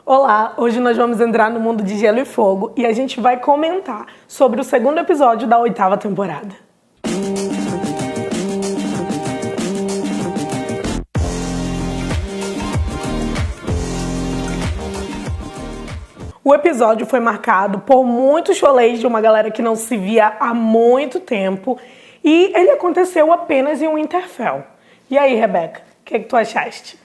Olá, hoje nós vamos entrar no mundo de Gelo e Fogo e a gente vai comentar sobre o segundo episódio da 8ª temporada. O episódio foi marcado por muitos cholês de uma galera que não se via há muito tempo e ele aconteceu apenas em Winterfell. E aí, Rebeca, o que tu achaste?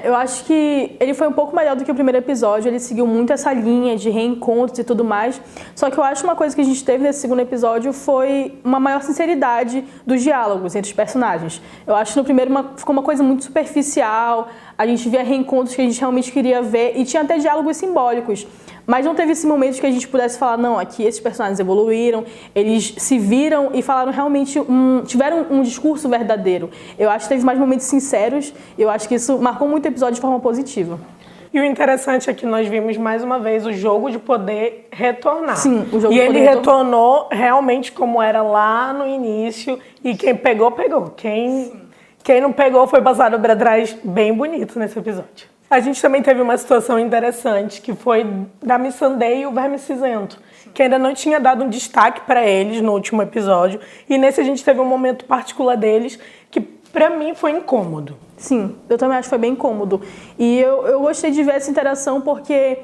Eu acho que ele foi um pouco melhor do que o primeiro episódio, ele seguiu muito essa linha de reencontros e tudo mais, só que eu acho uma coisa que a gente teve nesse segundo episódio foi uma maior sinceridade dos diálogos entre os personagens. Eu acho que no primeiro ficou uma coisa muito superficial, a gente via reencontros que a gente realmente queria ver e tinha até diálogos simbólicos. Mas não teve esse momento que a gente pudesse falar, não, aqui esses personagens evoluíram, eles se viram e falaram realmente, tiveram um discurso verdadeiro. Eu acho que teve mais momentos sinceros e eu acho que isso marcou muito o episódio de forma positiva. E o interessante é que nós vimos mais uma vez o jogo de poder retornar. Sim, o jogo e de ele poder retornou realmente como era lá no início e quem pegou, pegou. Quem não pegou foi passado para trás bem bonito nesse episódio. A gente também teve uma situação interessante, que foi da Missandei e o Verme Cinzento, que ainda não tinha dado um destaque para eles no último episódio. E nesse a gente teve um momento particular deles que, para mim, foi incômodo. Sim, eu também acho que foi bem incômodo. E eu gostei de ver essa interação porque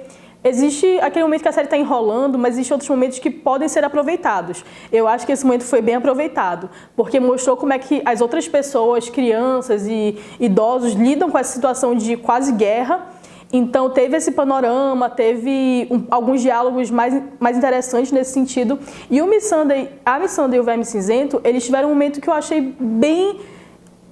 existe aquele momento que a série está enrolando, mas existem outros momentos que podem ser aproveitados. Eu acho que esse momento foi bem aproveitado, porque mostrou como é que as outras pessoas, crianças e idosos, lidam com essa situação de quase guerra. Então teve esse panorama, teve alguns diálogos mais interessantes nesse sentido. E a Missandei e o Verme Cinzento, eles tiveram um momento que eu achei bem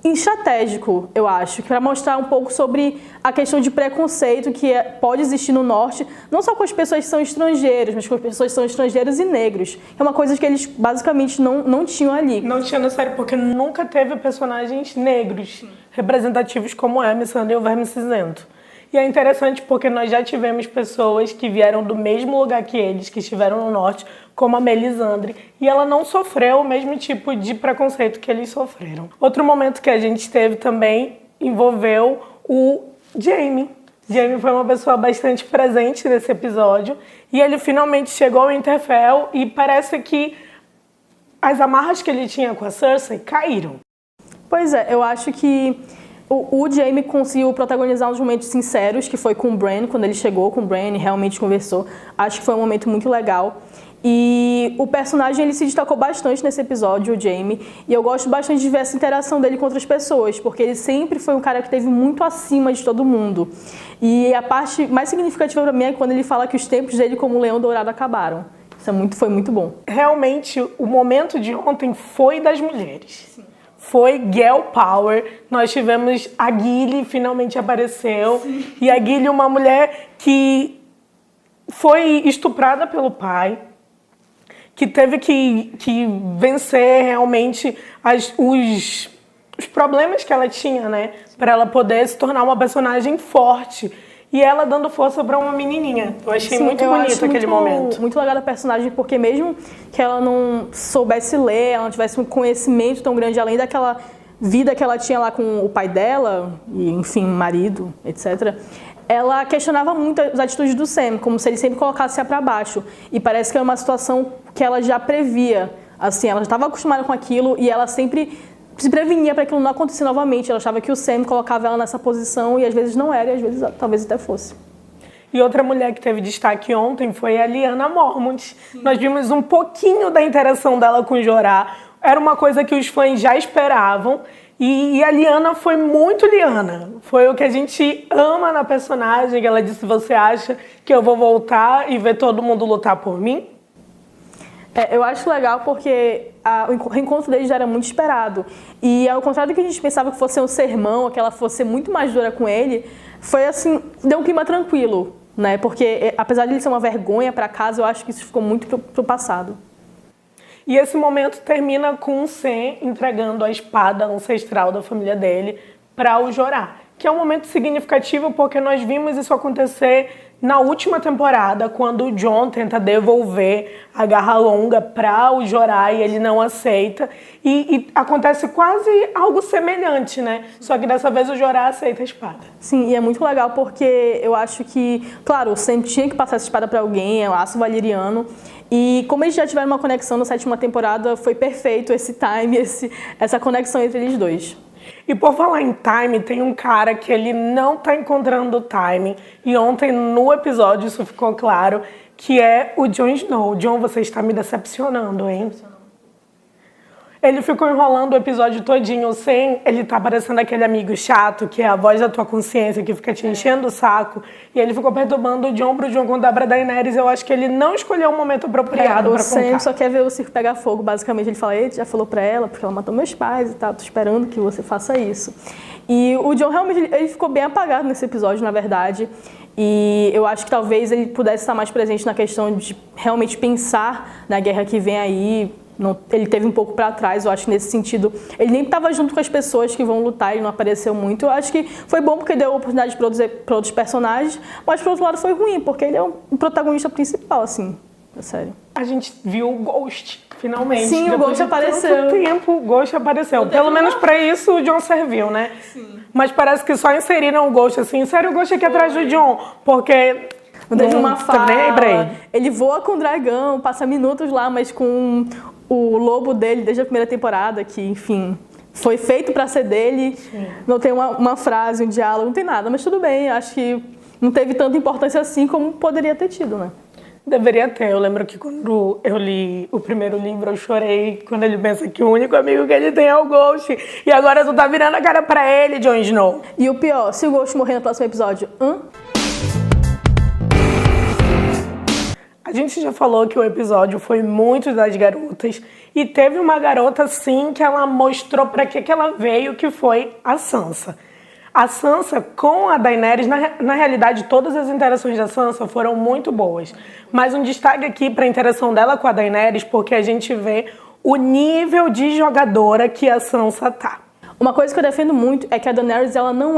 estratégico, eu acho, para mostrar um pouco sobre a questão de preconceito que pode existir no Norte, não só com as pessoas que são estrangeiras, mas com as pessoas que são estrangeiras e negros. É uma coisa que eles basicamente não tinham ali. Não tinha na série, porque nunca teve personagens negros representativos como é a Missandei e o Verme Cinzento. E é interessante porque nós já tivemos pessoas que vieram do mesmo lugar que eles, que estiveram no Norte, como a Melisandre, e ela não sofreu o mesmo tipo de preconceito que eles sofreram. Outro momento que a gente teve também envolveu o Jaime. Jaime foi uma pessoa bastante presente nesse episódio, e ele finalmente chegou ao Winterfell e parece que as amarras que ele tinha com a Cersei caíram. Pois é, eu acho que o Jaime conseguiu protagonizar uns momentos sinceros, que foi com o Bran, quando ele chegou com o Bran e realmente conversou. Acho que foi um momento muito legal. E o personagem ele se destacou bastante nesse episódio, o Jaime, e eu gosto bastante de ver essa interação dele com outras pessoas, porque ele sempre foi um cara que esteve muito acima de todo mundo. E a parte mais significativa para mim é quando ele fala que os tempos dele como Leão Dourado acabaram. Isso foi muito bom. Realmente, o momento de ontem foi das mulheres. Sim. Foi Girl Power. Nós tivemos a Gilly, finalmente apareceu. Sim. E a Gilly, uma mulher que foi estuprada pelo pai, que teve que vencer realmente os problemas que ela tinha, né? Para ela poder se tornar uma personagem forte. E ela dando força para uma menininha. Eu achei muito bonito aquele momento. Muito legal a personagem, porque mesmo que ela não soubesse ler, ela não tivesse um conhecimento tão grande, além daquela vida que ela tinha lá com o pai dela, e enfim, marido, etc., ela questionava muito as atitudes do Sam, como se ele sempre colocasse para baixo. E parece que é uma situação que ela já previa. Assim, ela já estava acostumada com aquilo e ela sempre se prevenia para aquilo não acontecer novamente. Ela achava que o Sam colocava ela nessa posição e às vezes não era, e às vezes talvez até fosse. E outra mulher que teve destaque ontem foi a Lyanna Mormont. Nós vimos um pouquinho da interação dela com o Jorah. Era uma coisa que os fãs já esperavam. E a Lyanna foi muito Lyanna. Foi o que a gente ama na personagem. Ela disse, você acha que eu vou voltar e ver todo mundo lutar por mim? Eu acho legal porque o reencontro deles já era muito esperado. E ao contrário do que a gente pensava que fosse um sermão, que ela fosse muito mais dura com ele, foi assim, deu um clima tranquilo, né? Porque apesar de ele ser uma vergonha para casa, eu acho que isso ficou muito pro passado. E esse momento termina com o Sam entregando a espada ancestral da família dele para o Jorah. que é um momento significativo porque nós vimos isso acontecer na última temporada, quando o Jon tenta devolver a garra longa para o Jorah e ele não aceita. E acontece quase algo semelhante, né? Só que dessa vez o Jorah aceita a espada. Sim, e é muito legal porque eu acho que, claro, o Sam tinha que passar essa espada para alguém, é o aço valeriano. E como eles já tiveram uma conexão na 7ª temporada, foi perfeito esse time, essa conexão entre eles dois. E por falar em time, tem um cara que ele não tá encontrando o time. E ontem no episódio isso ficou claro, que é o Jon Snow. Jon, você está me decepcionando, hein? Ele ficou enrolando o episódio todinho sem... Ele tá parecendo aquele amigo chato, que é a voz da tua consciência, que fica te enchendo o saco. E ele ficou perturbando o Jon pro Jon contar pra Daenerys. Eu acho que ele não escolheu um momento apropriado pra contar. O Sam só quer ver o circo pegar fogo, basicamente. Ele fala, ele já falou pra ela, porque ela matou meus pais e tal. Tô esperando que você faça isso. E o Jon realmente, ele ficou bem apagado nesse episódio, na verdade. E eu acho que talvez ele pudesse estar mais presente na questão de realmente pensar na guerra que vem aí. Ele teve um pouco para trás, eu acho que nesse sentido. Ele nem estava junto com as pessoas que vão lutar, ele não apareceu muito. Eu acho que foi bom porque deu oportunidade para outros personagens, mas por outro lado foi ruim, porque ele é um protagonista principal, assim, da série. A gente viu o Ghost, finalmente. Sim, o Ghost apareceu. Tanto tempo, o Ghost apareceu. Pelo menos para isso o Jon serviu, né? Sim. Mas parece que só inseriram o Ghost assim. Sério, o Ghost aqui atrás do Jon, porque... Não teve uma fala, lembrei. Ele voa com o dragão, passa minutos lá, mas com o lobo dele desde a primeira temporada, que, enfim, foi feito para ser dele. Sim. Não tem uma frase, um diálogo, não tem nada, mas tudo bem, acho que não teve tanta importância assim como poderia ter tido, né? Deveria ter. Eu lembro que quando eu li o primeiro livro, eu chorei quando ele pensa que o único amigo que ele tem é o Ghost. E agora tu tá virando a cara pra ele, Jon Snow. E o pior, se o Ghost morrer no próximo episódio, A gente já falou que o episódio foi muito das garotas e teve uma garota, sim, que ela mostrou pra que ela veio, que foi a Sansa. A Sansa com a Daenerys, na realidade, todas as interações da Sansa foram muito boas. Mas um destaque aqui pra interação dela com a Daenerys, porque a gente vê o nível de jogadora que a Sansa tá. Uma coisa que eu defendo muito é que a Daenerys, ela não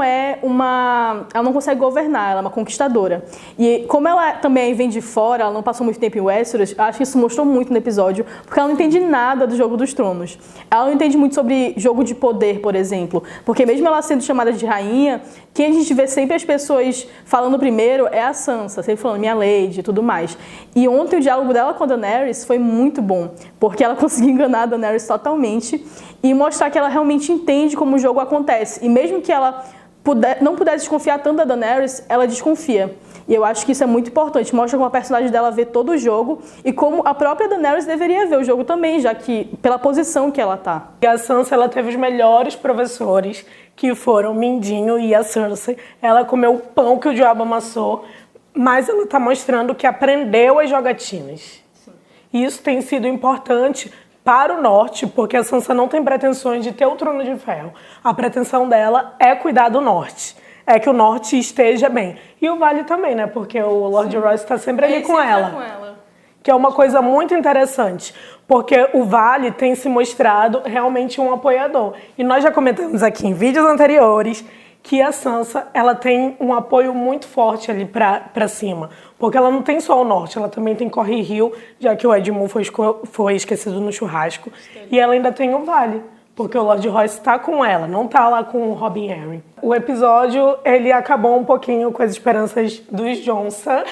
consegue governar, ela é uma conquistadora. E como ela também vem de fora, ela não passou muito tempo em Westeros, acho que isso mostrou muito no episódio, porque ela não entende nada do Jogo dos Tronos. Ela não entende muito sobre jogo de poder, por exemplo, porque mesmo ela sendo chamada de rainha, quem a gente vê sempre as pessoas falando primeiro é a Sansa, sempre falando minha lady e tudo mais. E ontem o diálogo dela com a Daenerys foi muito bom, porque ela conseguiu enganar a Daenerys totalmente e mostrar que ela realmente entende como o jogo acontece. E mesmo que ela não pudesse desconfiar tanto da Daenerys, ela desconfia. E eu acho que isso é muito importante. Mostra como a personagem dela vê todo o jogo e como a própria Daenerys deveria ver o jogo também, já que pela posição que ela tá. E a Sansa, ela teve os melhores professores, que foram o Mindinho e a Cersei. Ela comeu o pão que o diabo amassou, mas ela tá mostrando que aprendeu as jogatinas. Sim. E isso tem sido importante para o norte, porque a Sansa não tem pretensões de ter o Trono de Ferro. A pretensão dela é cuidar do norte. É que o norte esteja bem. E o Vale também, né? Porque o Lord Royce está sempre ali com ela. Que é uma coisa muito interessante. Porque o Vale tem se mostrado realmente um apoiador. E nós já comentamos aqui em vídeos anteriores que a Sansa, ela tem um apoio muito forte ali pra cima. Porque ela não tem só o norte, ela também tem Corre Rio, já que o Edmund foi esquecido no churrasco. E ela ainda tem o Vale, porque o Lord Royce tá com ela, não tá lá com o Robin Arryn. O episódio, ele acabou um pouquinho com as esperanças dos Johnson,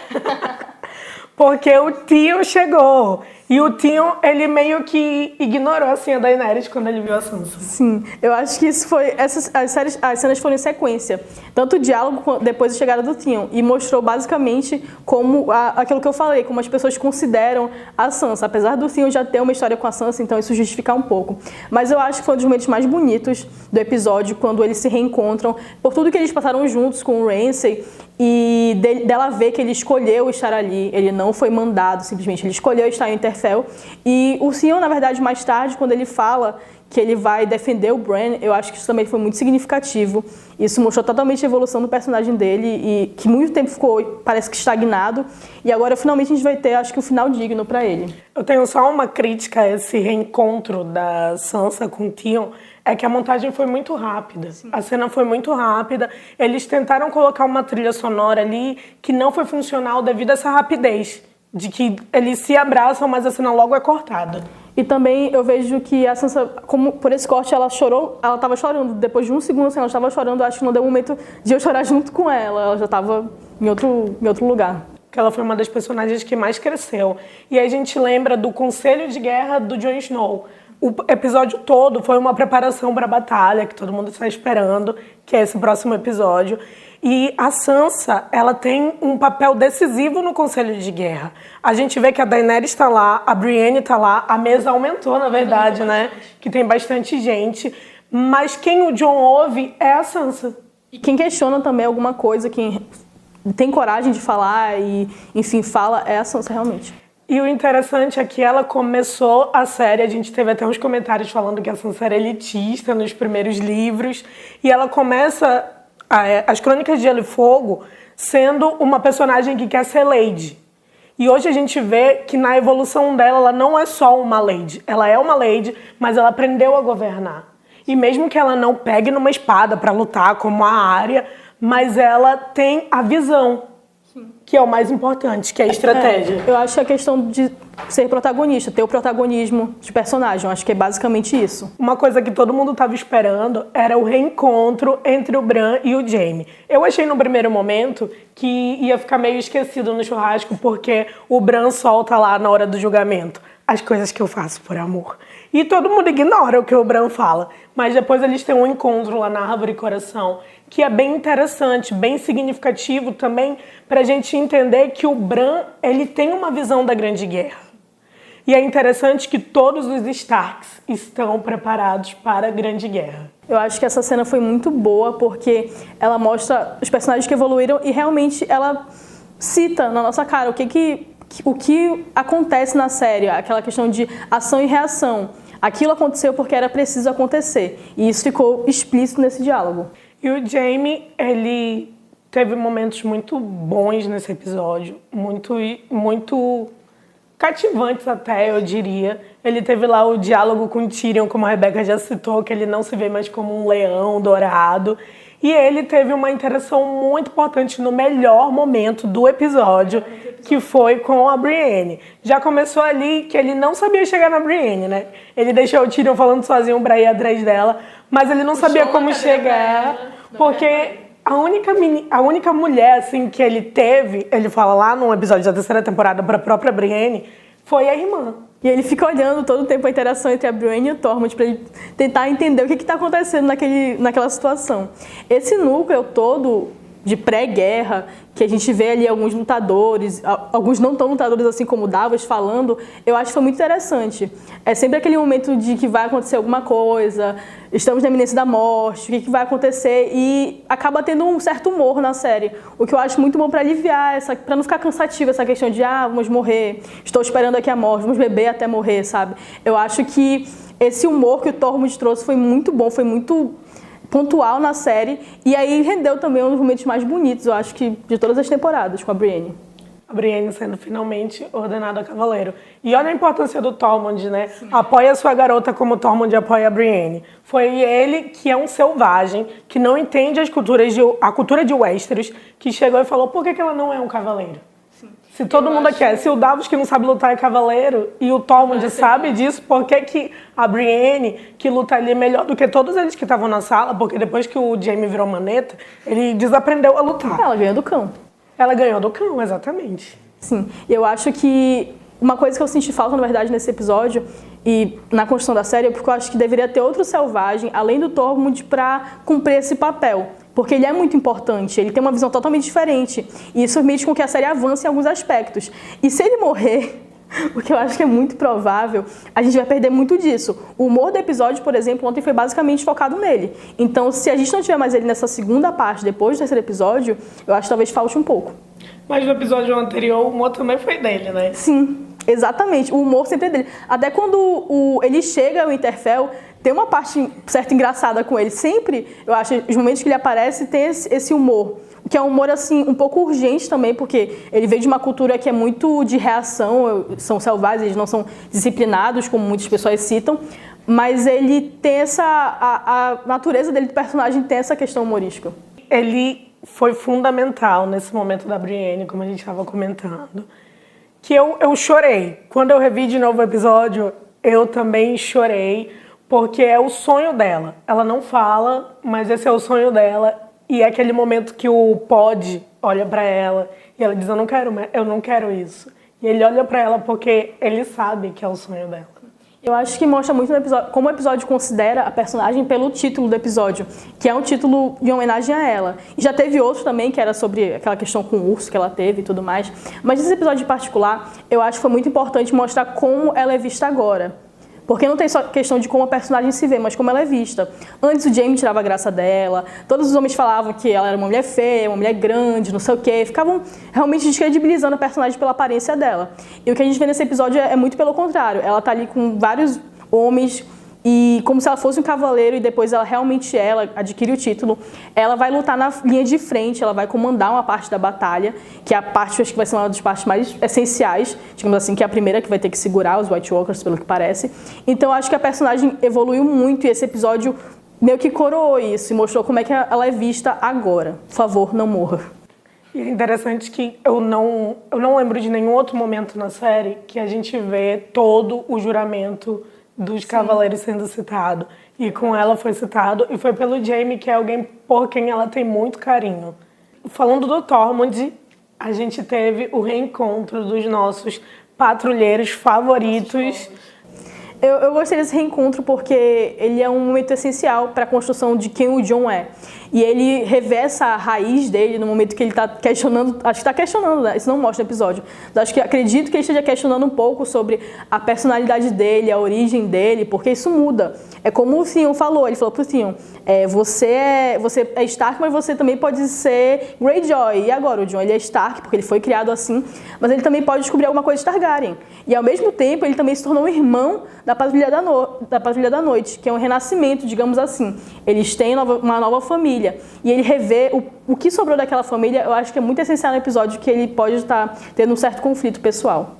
porque o Theon chegou. E o Theon, ele meio que ignorou assim a Daenerys quando ele viu a Sansa. Sim, eu acho que isso foi... As cenas foram em sequência. Tanto o diálogo depois da chegada do Theon. E mostrou basicamente como aquilo que eu falei, como as pessoas consideram a Sansa. Apesar do Theon já ter uma história com a Sansa, então isso justifica um pouco. Mas eu acho que foi um dos momentos mais bonitos do episódio, quando eles se reencontram, por tudo que eles passaram juntos com o Ramsay. E dela ver que ele escolheu estar ali, ele não foi mandado simplesmente, ele escolheu estar em Winterfell. E o Theon, na verdade, mais tarde, quando ele fala que ele vai defender o Bran, eu acho que isso também foi muito significativo. Isso mostrou totalmente a evolução do personagem dele e que muito tempo ficou, parece que estagnado. E agora, finalmente, a gente vai ter, acho que, um final digno para ele. Eu tenho só uma crítica a esse reencontro da Sansa com o Theon, é que a montagem foi muito rápida. Sim. A cena foi muito rápida. Eles tentaram colocar uma trilha sonora ali que não foi funcional devido a essa rapidez, de que eles se abraçam, mas a cena logo é cortada. E também eu vejo que a Sansa, como por esse corte, ela chorou, ela estava chorando. Depois de um segundo, assim, ela estava chorando, acho que não deu momento de eu chorar junto com ela. Ela já estava em outro lugar. Que ela foi uma das personagens que mais cresceu. E aí a gente lembra do Conselho de Guerra do Jon Snow. O episódio todo foi uma preparação para a batalha, que todo mundo está esperando, que é esse próximo episódio. E a Sansa, ela tem um papel decisivo no Conselho de Guerra. A gente vê que a Daenerys está lá, a Brienne está lá, a mesa aumentou, na verdade, né? Que tem bastante gente. Mas quem o Jon ouve é a Sansa. E quem questiona também alguma coisa, quem tem coragem de falar e, enfim, fala, é a Sansa realmente. E o interessante é que ela começou a série, a gente teve até uns comentários falando que a Sansa era elitista nos primeiros livros, e ela começa as Crônicas de Gelo e Fogo sendo uma personagem que quer ser lady. E hoje a gente vê que na evolução dela, ela não é só uma lady. Ela é uma lady, mas ela aprendeu a governar. E mesmo que ela não pegue numa espada para lutar como a Arya, mas ela tem a visão, que é o mais importante, que é a estratégia. Eu acho que a questão de ser protagonista, ter o protagonismo de personagem, eu acho que é basicamente isso. Uma coisa que todo mundo estava esperando era o reencontro entre o Bran e o Jaime. Eu achei no primeiro momento que ia ficar meio esquecido no churrasco, porque o Bran solta lá na hora do julgamento as coisas que eu faço por amor. E todo mundo ignora o que o Bran fala. Mas depois eles têm um encontro lá na Árvore Coração, que é bem interessante, bem significativo também, para a gente entender que o Bran, ele tem uma visão da Grande Guerra. E é interessante que todos os Starks estão preparados para a Grande Guerra. Eu acho que essa cena foi muito boa, porque ela mostra os personagens que evoluíram e realmente ela cita na nossa cara o que acontece na série, aquela questão de ação e reação. Aquilo aconteceu porque era preciso acontecer. E isso ficou explícito nesse diálogo. E o Jaime, ele teve momentos muito bons nesse episódio, muito cativantes até, eu diria. Ele teve lá o diálogo com Tyrion, como a Rebeca já citou, que ele não se vê mais como um leão dourado. E ele teve uma interação muito importante no melhor momento do episódio, que foi com a Brienne. Já começou ali que ele não sabia chegar na Brienne, né? Ele deixou o Tyrion falando sozinho pra ir atrás dela, mas ele não sabia como chegar, porque a única mulher assim, que ele teve, ele fala lá num episódio da terceira temporada pra própria Brienne, foi a irmã. E ele fica olhando todo o tempo a interação entre a Brienne e o Tormund para ele tentar entender o que está acontecendo naquela situação. Esse núcleo todo de pré-guerra, que a gente vê ali alguns lutadores, alguns não tão lutadores assim como o Davos falando, eu acho que foi muito interessante. É sempre aquele momento de que vai acontecer alguma coisa, estamos na iminência da morte, o que vai acontecer, e acaba tendo um certo humor na série, o que eu acho muito bom para aliviar, para não ficar cansativo essa questão de vamos morrer, estou esperando aqui a morte, vamos beber até morrer, sabe? Eu acho que esse humor que o Tormund trouxe foi muito bom, foi muito pontual na série, e aí rendeu também um dos momentos mais bonitos, eu acho que de todas as temporadas, com a Brienne. A Brienne sendo finalmente ordenada a cavaleiro. E olha a importância do Tormund, né? Sim. Apoia a sua garota como o Tormund apoia a Brienne. Foi ele, que é um selvagem, que não entende a cultura de Westeros, que chegou e falou, por que ela não é um cavaleiro? Se todo mundo quer, se o Davos que não sabe lutar é cavaleiro e o Tormund sabe disso, por que a Brienne, que luta ali melhor do que todos eles que estavam na sala, porque depois que o Jaime virou maneta, ele desaprendeu a lutar. Ela ganhou do cão. Ela ganhou do cão, exatamente. Sim, e eu acho que uma coisa que eu senti falta, na verdade, nesse episódio e na construção da série, é porque eu acho que deveria ter outro selvagem, além do Tormund, para cumprir esse papel. Porque ele é muito importante, ele tem uma visão totalmente diferente. E isso permite com que a série avance em alguns aspectos. E se ele morrer, o que eu acho que é muito provável, a gente vai perder muito disso. O humor do episódio, por exemplo, ontem foi basicamente focado nele. Então, se a gente não tiver mais ele nessa segunda parte, depois do terceiro episódio, eu acho que talvez falte um pouco. Mas no episódio anterior, o humor também foi dele, né? Sim, exatamente. O humor sempre é dele. Até quando ele chega ao Winterfell, tem uma parte certa engraçada com ele. Sempre, eu acho, os momentos que ele aparece tem esse humor. Que é um humor, assim, um pouco urgente também, porque ele veio de uma cultura que é muito de reação, são selvagens, eles não são disciplinados, como muitas pessoas citam, mas ele tem a natureza dele, do personagem, tem essa questão humorística. Ele foi fundamental nesse momento da Brienne, como a gente estava comentando, que eu chorei. Quando eu revi de novo o episódio, eu também chorei, porque é o sonho dela. Ela não fala, mas esse é o sonho dela. E é aquele momento que o Pod olha pra ela e ela diz, eu não quero isso. E ele olha pra ela porque ele sabe que é o sonho dela. Eu acho que mostra muito no episódio, como o episódio considera a personagem pelo título do episódio, que é um título de homenagem a ela. E já teve outro também, que era sobre aquela questão com o urso que ela teve e tudo mais. Mas nesse episódio em particular, eu acho que foi muito importante mostrar como ela é vista agora. Porque não tem só questão de como a personagem se vê, mas como ela é vista. Antes o Jaime tirava a graça dela, todos os homens falavam que ela era uma mulher feia, uma mulher grande, não sei o quê. Ficavam realmente descredibilizando a personagem pela aparência dela. E o que a gente vê nesse episódio é muito pelo contrário. Ela tá ali com vários homens e como se ela fosse um cavaleiro e depois ela realmente ela adquire o título. Ela vai lutar na linha de frente, ela vai comandar uma parte da batalha, que é a parte, acho que vai ser uma das partes mais essenciais, digamos assim, que é a primeira que vai ter que segurar os White Walkers, pelo que parece. Então acho que a personagem evoluiu muito e esse episódio meio que coroou isso e mostrou como é que ela é vista agora. Por favor, não morra. E é interessante que eu não lembro de nenhum outro momento na série que a gente vê todo o juramento dos cavaleiros sendo citado. E com ela foi citado, e foi pelo Jaime, que é alguém por quem ela tem muito carinho. Falando do Tormund, a gente teve o reencontro dos nossos patrulheiros favoritos. Eu gostei desse reencontro porque ele é um momento essencial para a construção de quem o Jon é. E ele revê essa raiz dele no momento que ele está questionando, acho que está questionando, né? Isso não mostra no episódio. Acredito que ele esteja questionando um pouco sobre a personalidade dele, a origem dele, porque isso muda. É como o Theon falou, ele falou pro Theon, você é Stark, mas você também pode ser Greyjoy. E agora o Jon, ele é Stark, porque ele foi criado assim, mas ele também pode descobrir alguma coisa de Targaryen. E ao mesmo tempo, ele também se tornou um irmão da Patrulha da Noite, que é um renascimento, digamos assim. Eles têm uma nova família. E ele revê o que sobrou daquela família, eu acho que é muito essencial no episódio, que ele pode estar tendo um certo conflito pessoal.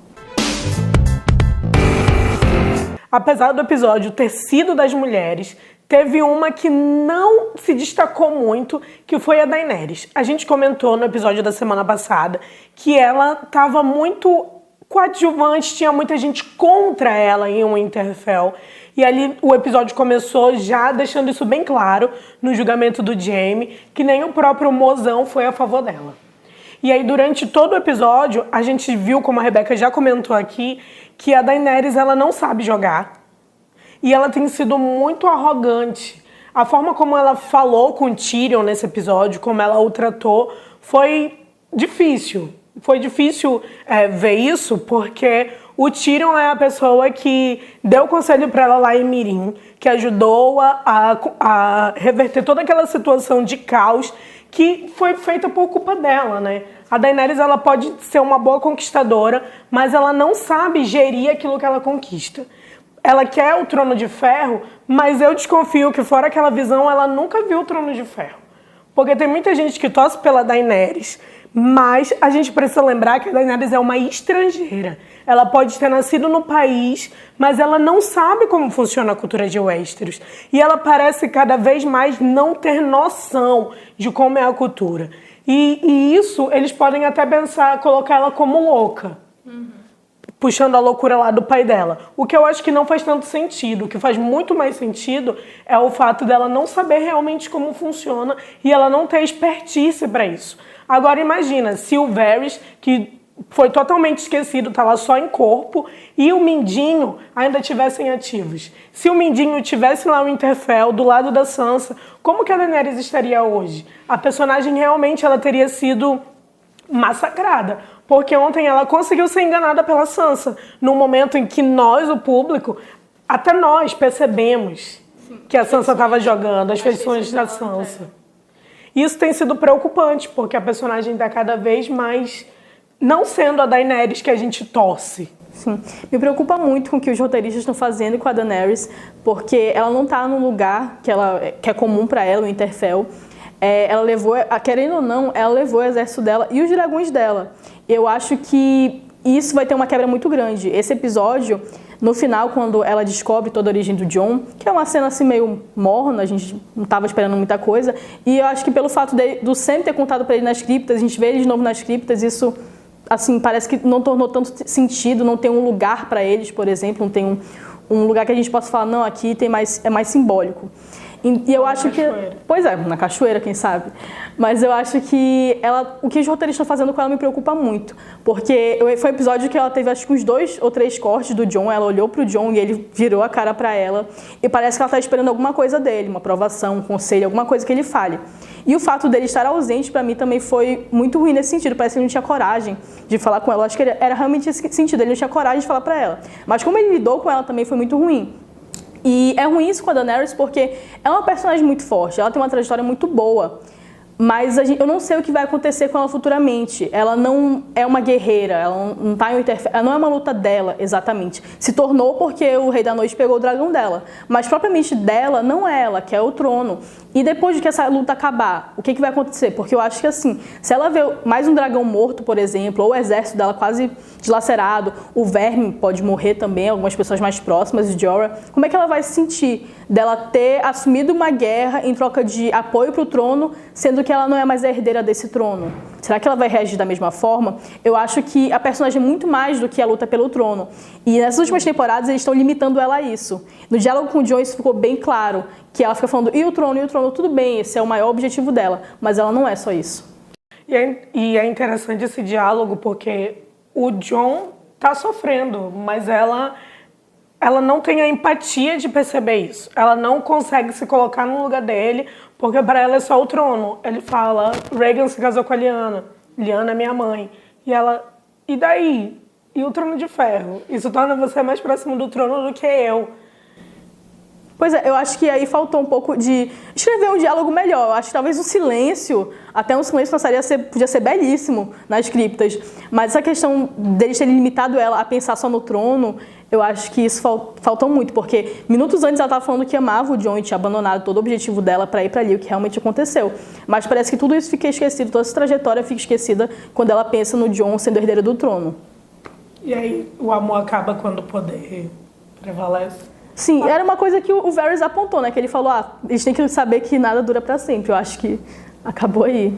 Apesar do episódio ter sido das mulheres, teve uma que não se destacou muito, que foi a Daenerys. A gente comentou no episódio da semana passada que ela estava muito coadjuvante, tinha muita gente contra ela em Winterfell. E ali o episódio começou já deixando isso bem claro no julgamento do Jaime, que nem o próprio mozão foi a favor dela. E aí durante todo o episódio, a gente viu, como a Rebeca já comentou aqui, que a Daenerys ela não sabe jogar. E ela tem sido muito arrogante. A forma como ela falou com o Tyrion nesse episódio, como ela o tratou, foi difícil. Foi difícil ver isso, porque o Tyrion é a pessoa que deu conselho para ela lá em Mirim, que ajudou a reverter toda aquela situação de caos que foi feita por culpa dela, né? A Daenerys ela pode ser uma boa conquistadora, mas ela não sabe gerir aquilo que ela conquista. Ela quer o Trono de Ferro, mas eu desconfio que fora aquela visão, ela nunca viu o Trono de Ferro. Porque tem muita gente que torce pela Daenerys, mas a gente precisa lembrar que a Daenerys é uma estrangeira. Ela pode ter nascido no país, mas ela não sabe como funciona a cultura de Westeros. E ela parece cada vez mais não ter noção de como é a cultura. E isso, eles podem até pensar, colocar ela como louca. Puxando a loucura lá do pai dela. O que eu acho que não faz tanto sentido. O que faz muito mais sentido é o fato dela não saber realmente como funciona e ela não ter expertise para isso. Agora imagina, se o Varys, que foi totalmente esquecido, tá lá só em corpo, e o Mindinho ainda tivessem ativos. Se o Mindinho tivesse lá o Winterfell, do lado da Sansa, como que a Daenerys estaria hoje? A personagem realmente ela teria sido massacrada. Porque ontem ela conseguiu ser enganada pela Sansa, no momento em que nós, o público, até nós percebemos que a Sansa estava jogando, as feições da Sansa. Isso tem sido preocupante, porque a personagem está cada vez mais não sendo a Daenerys que a gente torce. Sim. Me preocupa muito com o que os roteiristas estão fazendo com a Daenerys, porque ela não está num lugar que é comum para ela, o Winterfell. Ela levou, querendo ou não, ela levou o exército dela e os dragões dela. Eu acho que isso vai ter uma quebra muito grande. Esse episódio, no final, quando ela descobre toda a origem do Jon, que é uma cena assim meio morna, a gente não estava esperando muita coisa, e eu acho que pelo fato do Sam ter contado para ele nas criptas, a gente vê ele de novo nas criptas, isso assim parece que não tornou tanto sentido, não tem um lugar para eles, por exemplo, não tem um lugar que a gente possa falar, não, aqui é mais simbólico. E eu acho que... Pois é, na cachoeira, quem sabe. Mas eu acho que o que os roteiristas estão fazendo com ela me preocupa muito. Porque foi um episódio que ela teve acho que uns 2 ou 3 cortes do Jon, ela olhou pro Jon e ele virou a cara pra ela. E parece que ela tá esperando alguma coisa dele, uma aprovação, um conselho, alguma coisa que ele fale. E o fato dele estar ausente, pra mim, também foi muito ruim nesse sentido. Parece que ele não tinha coragem de falar com ela. Eu acho que era realmente esse sentido, ele não tinha coragem de falar pra ela. Mas como ele lidou com ela também foi muito ruim. E é ruim isso com a Daenerys porque ela é uma personagem muito forte, ela tem uma trajetória muito boa, mas eu não sei o que vai acontecer com ela futuramente. Ela não é uma guerreira, ela não tá em Winterfell, ela não é uma luta dela, exatamente. Se tornou porque o Rei da Noite pegou o dragão dela, mas propriamente dela não é ela, que é o trono. E depois de que essa luta acabar, o que vai acontecer? Porque eu acho que assim, se ela vê mais um dragão morto, por exemplo, ou o exército dela quase dilacerado, o Verme pode morrer também, algumas pessoas mais próximas de Jorah, como é que ela vai se sentir dela ter assumido uma guerra em troca de apoio para o trono, sendo que ela não é mais a herdeira desse trono? Será que ela vai reagir da mesma forma? Eu acho que a personagem é muito mais do que a luta pelo trono. E nessas últimas temporadas eles estão limitando ela a isso. No diálogo com o Jon isso ficou bem claro, que ela fica falando, e o trono, tudo bem, esse é o maior objetivo dela, mas ela não é só isso. E é interessante esse diálogo porque o Jon tá sofrendo, mas ela não tem a empatia de perceber isso. Ela não consegue se colocar no lugar dele, porque para ela é só o trono. Ele fala, Rhaegar se casou com a Lyanna. Lyanna é minha mãe. E ela, e daí? E o Trono de Ferro? Isso torna você mais próximo do trono do que eu. Pois é, eu acho que aí faltou um pouco de escrever um diálogo melhor. Eu acho que talvez um silêncio, até um silêncio na série podia ser belíssimo nas criptas. Mas essa questão deles terem limitado ela a pensar só no trono, eu acho que isso faltou muito. Porque minutos antes ela estava falando que amava o Jon e tinha abandonado todo o objetivo dela para ir para ali, o que realmente aconteceu. Mas parece que tudo isso fica esquecido, toda essa trajetória fica esquecida quando ela pensa no Jon sendo herdeiro do trono. E aí o amor acaba quando o poder prevalece? Sim, era uma coisa que o Varys apontou, né? Que ele falou, eles têm que saber que nada dura pra sempre. Eu acho que acabou aí.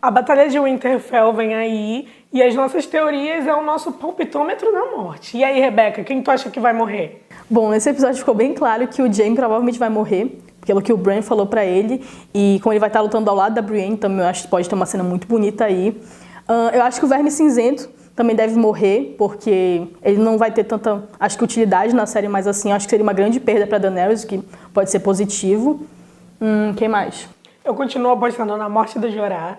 A Batalha de Winterfell vem aí e as nossas teorias é o nosso palpitômetro da morte. E aí, Rebeca, quem tu acha que vai morrer? Bom, nesse episódio ficou bem claro que o Jaime provavelmente vai morrer, pelo que o Bran falou pra ele. E como ele vai estar lutando ao lado da Brienne, também eu acho que pode ter uma cena muito bonita aí. Eu acho que o Verme Cinzento também deve morrer, porque ele não vai ter tanta, acho que, utilidade na série, mas assim, acho que seria uma grande perda para Daenerys, que pode ser positivo. Quem mais? Eu continuo apostando na morte do Jorah,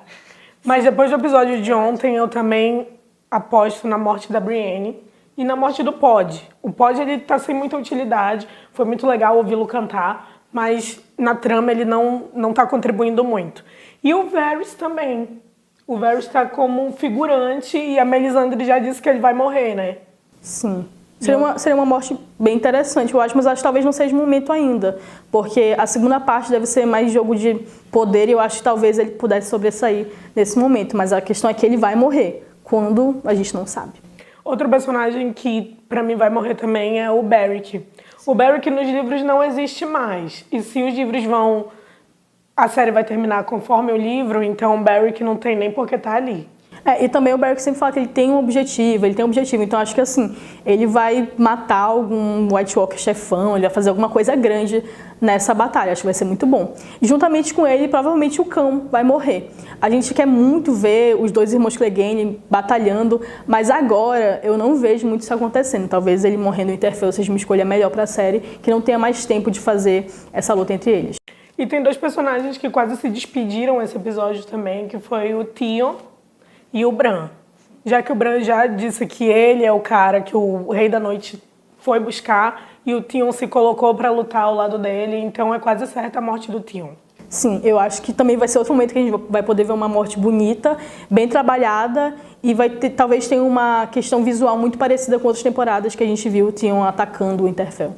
mas depois do episódio de ontem, eu também aposto na morte da Brienne e na morte do Pod. O Pod, ele tá sem muita utilidade, foi muito legal ouvi-lo cantar, mas na trama ele não tá contribuindo muito. E o Varys também. O Varys está como um figurante e a Melisandre já disse que ele vai morrer, né? Sim. Seria uma morte bem interessante, eu acho, mas acho que talvez não seja o momento ainda. Porque a segunda parte deve ser mais jogo de poder e eu acho que talvez ele pudesse sobressair nesse momento. Mas a questão é que ele vai morrer. Quando, a gente não sabe. Outro personagem que, pra mim, vai morrer também é o Beric. O Beric nos livros não existe mais. E se os livros vão... A série vai terminar conforme o livro, então o Beric não tem nem por que estar ali. E também o Beric sempre fala que ele tem um objetivo, então acho que assim, ele vai matar algum White Walker chefão, ele vai fazer alguma coisa grande nessa batalha, acho que vai ser muito bom. E juntamente com ele, provavelmente o cão vai morrer. A gente quer muito ver os dois irmãos Clegane batalhando, mas agora eu não vejo muito isso acontecendo. Talvez ele morrendo no Winterfell seja uma escolha melhor para a série, que não tenha mais tempo de fazer essa luta entre eles. E tem dois personagens que quase se despediram esse episódio também, que foi o Theon e o Bran. Já que o Bran já disse que ele é o cara que o Rei da Noite foi buscar e o Theon se colocou para lutar ao lado dele, então é quase certa a morte do Theon. Sim, eu acho que também vai ser outro momento que a gente vai poder ver uma morte bonita, bem trabalhada, e talvez tenha uma questão visual muito parecida com outras temporadas que a gente viu tinham atacando o Winterfell.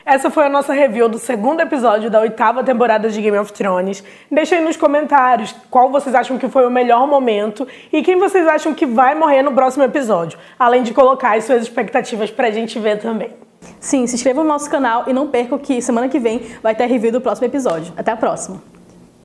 Essa foi a nossa review do segundo episódio da 8ª temporada de Game of Thrones. Deixem aí nos comentários qual vocês acham que foi o melhor momento e quem vocês acham que vai morrer no próximo episódio, além de colocar as suas expectativas pra gente ver também. Sim, se inscrevam no nosso canal e não percam que semana que vem vai ter a review do próximo episódio. Até a próxima!